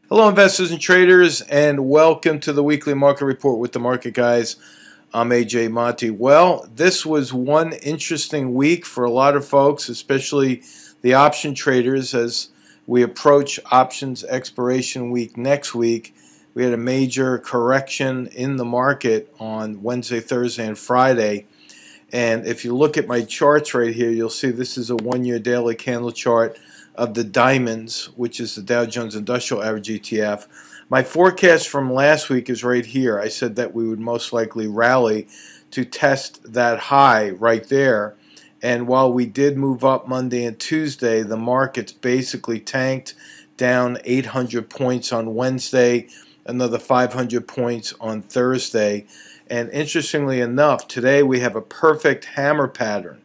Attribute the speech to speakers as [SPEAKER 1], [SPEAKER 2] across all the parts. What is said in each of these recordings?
[SPEAKER 1] Hello investors and traders, and welcome to the weekly market report with the market guys. I'm AJ Monty. Well, this was one interesting week for a lot of folks, especially the option traders, as we approach options expiration week next week. We had a major correction in the market on Wednesday, Thursday, and Friday. And if you look at my charts right here, you'll see this is a one-year daily candle chart of the diamonds, which is the Dow Jones Industrial Average ETF. My forecast from last week is right here. I said that we would most likely rally to test that high right there. And while we did move up Monday and Tuesday, the markets basically tanked, down 800 points on Wednesday, another 500 points on Thursday. And interestingly enough, today we have a perfect hammer pattern.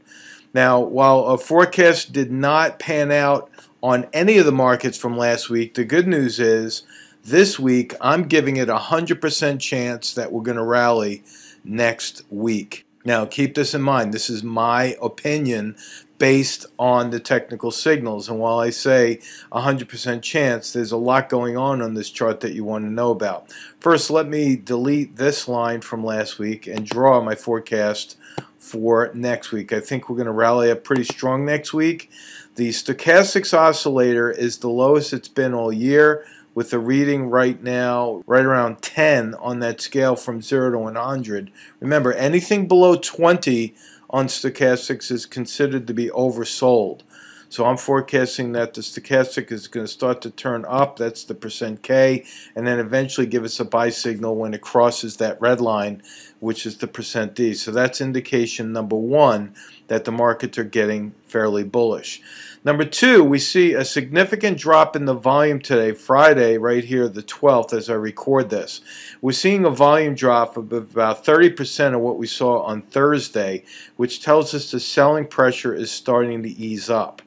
[SPEAKER 1] Now, while a forecast did not pan out on any of the markets from last week, the good news is this week I'm giving it a 100% chance that we're going to rally next week. Now, keep this in mind. This is my opinion based on the technical signals. And while I say 100% chance, there's a lot going on this chart that you want to know about. First, let me delete this line from last week and draw my forecast for next week. I think we're going to rally up pretty strong next week. The stochastics oscillator is the lowest it's been all year, with a reading right now right around 10 on that scale from 0 to 100. Remember, anything below 20 on stochastics is considered to be oversold. So I'm forecasting that the stochastic is going to start to turn up. That's the %K, and then eventually give us a buy signal when it crosses that red line, which is the %D. So that's indication number one that the markets are getting fairly bullish. Number two, we see a significant drop in the volume today, Friday, right here, the 12th, as I record this. We're seeing a volume drop of about 30% of what we saw on Thursday, which tells us the selling pressure is starting to ease up.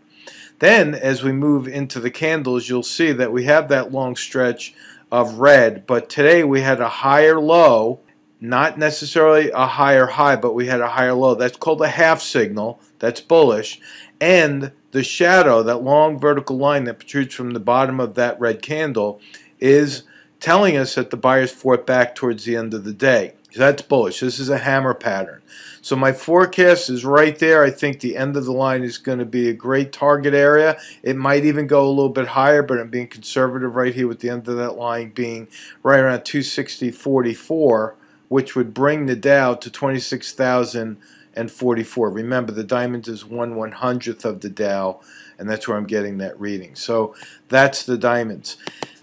[SPEAKER 1] Then, as we move into the candles, you'll see that we have that long stretch of red, but today we had a higher low, not necessarily a higher high, but we had a higher low. That's called a half signal. That's bullish. And the shadow, that long vertical line that protrudes from the bottom of that red candle, is telling us that the buyers fought back towards the end of the day. So that's bullish. This is a hammer pattern. So my forecast is right there. I think the end of the line is going to be a great target area. It might even go a little bit higher, but I'm being conservative right here with the end of that line being right around 260.44, which would bring the Dow to 26,044. Remember, the diamond is 1/100th of the Dow, and that's where I'm getting that reading. So that's the diamonds.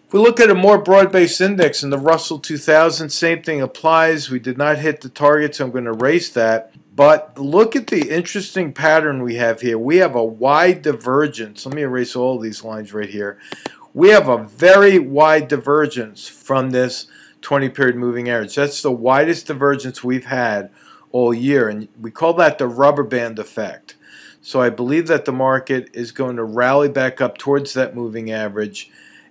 [SPEAKER 1] If we look at a more broad-based index in the Russell 2000, same thing applies. We did not hit the target, so I'm going to erase that. But look at the interesting pattern we have here. We have a wide divergence. Let me erase all these lines right here. We have a very wide divergence from this 20-period moving average. That's the widest divergence we've had all year, and we call that the rubber band effect. So I believe that the market is going to rally back up towards that moving average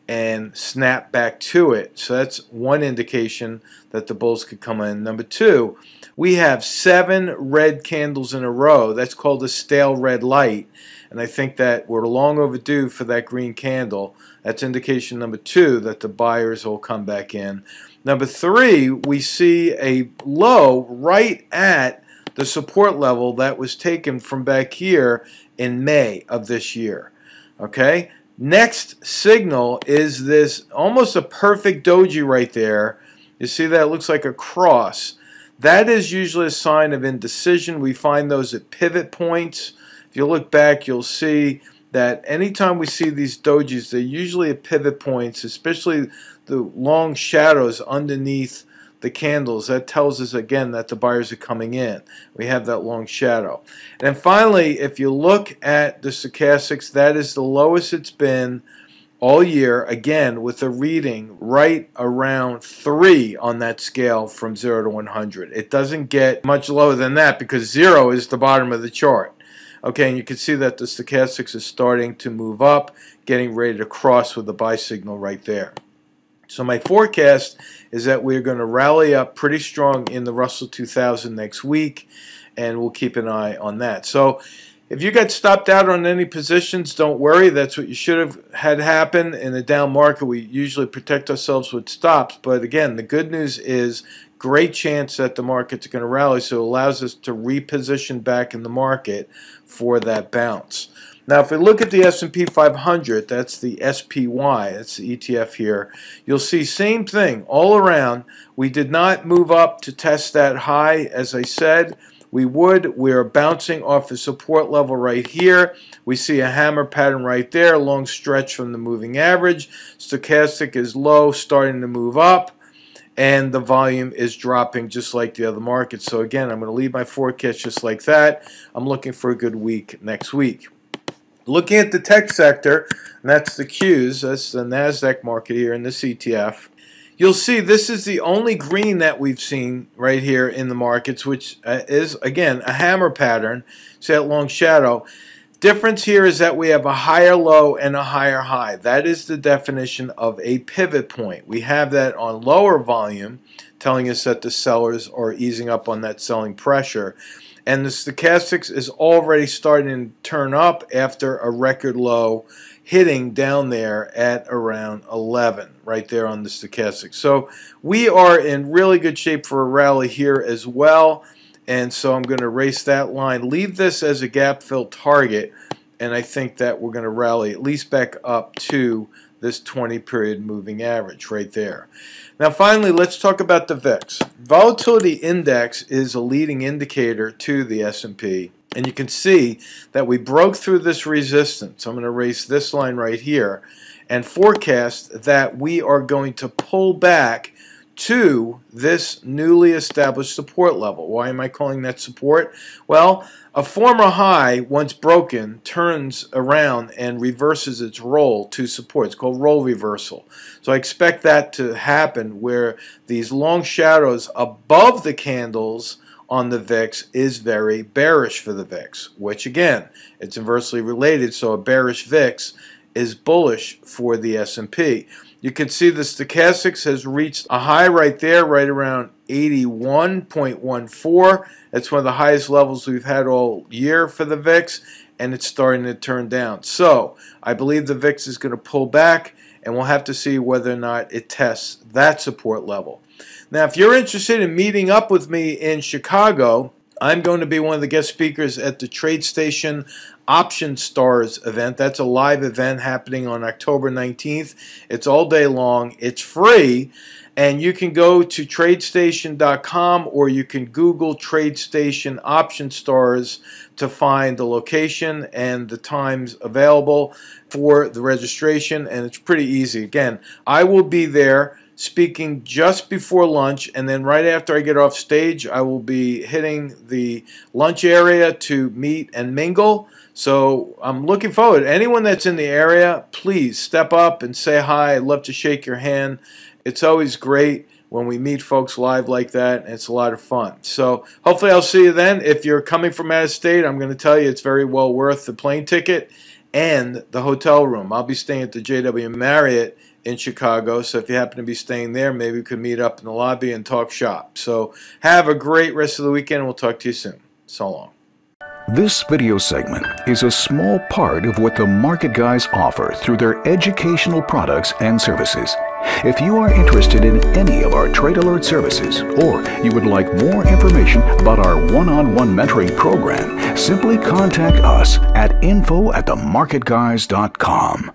[SPEAKER 1] and snap back to it. So that's one indication that the bulls could come in. Number two, we have 7 red candles in a row. That's called a stale red light, and I think that we're long overdue for that green candle. That's indication number two that the buyers will come back in. Number three, we see a low right at the support level that was taken from back here in May of this year. Okay? Next signal is this almost a perfect doji right there. You see that? It looks like a cross. That is usually a sign of indecision. We find those at pivot points. If you look back, you'll see that anytime we see these dojis, they're usually at pivot points, especially the long shadows underneath the candles. That tells us again that the buyers are coming in. We have that long shadow. And then finally, if you look at the stochastics, that is the lowest it's been all year, again with a reading right around 3 on that scale from 0 to 100. It doesn't get much lower than that because 0 is the bottom of the chart. Okay, and you can see that the stochastics is starting to move up, getting ready to cross with the buy signal right there. So my forecast is that we're going to rally up pretty strong in the Russell 2000 next week, and we'll keep an eye on that. So if you got stopped out on any positions, don't worry. That's what you should have had happen. In a down market, we usually protect ourselves with stops. But again, the good news is great chance that the market's going to rally, so it allows us to reposition back in the market for that bounce. Now, if we look at the S&P 500, that's the SPY, that's the ETF here, you'll see same thing all around. We did not move up to test that high, as I said. We're bouncing off a support level right here. We see a hammer pattern right there, a long stretch from the moving average. Stochastic is low, starting to move up, and the volume is dropping just like the other markets. So again, I'm going to leave my forecast just like that. I'm looking for a good week next week. Looking at the tech sector, and that's the Qs, that's the NASDAQ market here in this ETF. You'll see this is the only green that we've seen right here in the markets, which is, again, a hammer pattern. See that long shadow. Difference here is that we have a higher low and a higher high. That is the definition of a pivot point. We have that on lower volume, telling us that the sellers are easing up on that selling pressure. And the stochastics is already starting to turn up after a record low, hitting down there at around 11, right there on the stochastic. So we are in really good shape for a rally here as well. And so I'm going to erase that line, leave this as a gap fill target, and I think that we're going to rally at least back up to this 20-period moving average right there. Now finally, let's talk about the VIX. Volatility index is a leading indicator to the S&P, and you can see that we broke through this resistance. I'm going to erase this line right here and forecast that we are going to pull back to this newly established support level. Why am I calling that support? Well, a former high, once broken, turns around and reverses its roll to support. It's called roll reversal. So I expect that to happen where these long shadows above the candles on the VIX is very bearish for the VIX, which again, it's inversely related, so a bearish VIX is bullish for the S&P. You can see the stochastics has reached a high right there, right around 81.14. That's one of the highest levels we've had all year for the VIX, and it's starting to turn down. So I believe the VIX is going to pull back, and we'll have to see whether or not it tests that support level. Now, if you're interested in meeting up with me in Chicago, I'm going to be one of the guest speakers at the TradeStation Option Stars event. That's a live event happening on October 19th. It's all day long. It's free, and you can go to TradeStation.com or you can Google TradeStation Option Stars to find the location and the times available for the registration, and it's pretty easy. Again, I will be there speaking just before lunch, and then right after I get off stage, I will be hitting the lunch area to meet and mingle. So I'm looking forward. Anyone that's in the area, please step up and say hi. I'd love to shake your hand. It's always great when we meet folks live like that, and it's a lot of fun. So hopefully I'll see you then. If you're coming from out of state, I'm going to tell you it's very well worth the plane ticket and the hotel room. I'll be staying at the JW Marriott in Chicago, so if you happen to be staying there, maybe we could meet up in the lobby and talk shop. So have a great rest of the weekend, and we'll talk to you soon. So long.
[SPEAKER 2] This video segment is a small part of what the Market Guys offer through their educational products and services. If you are interested in any of our Trade Alert services, or you would like more information about our one-on-one mentoring program, simply contact us at info@themarketguys.com.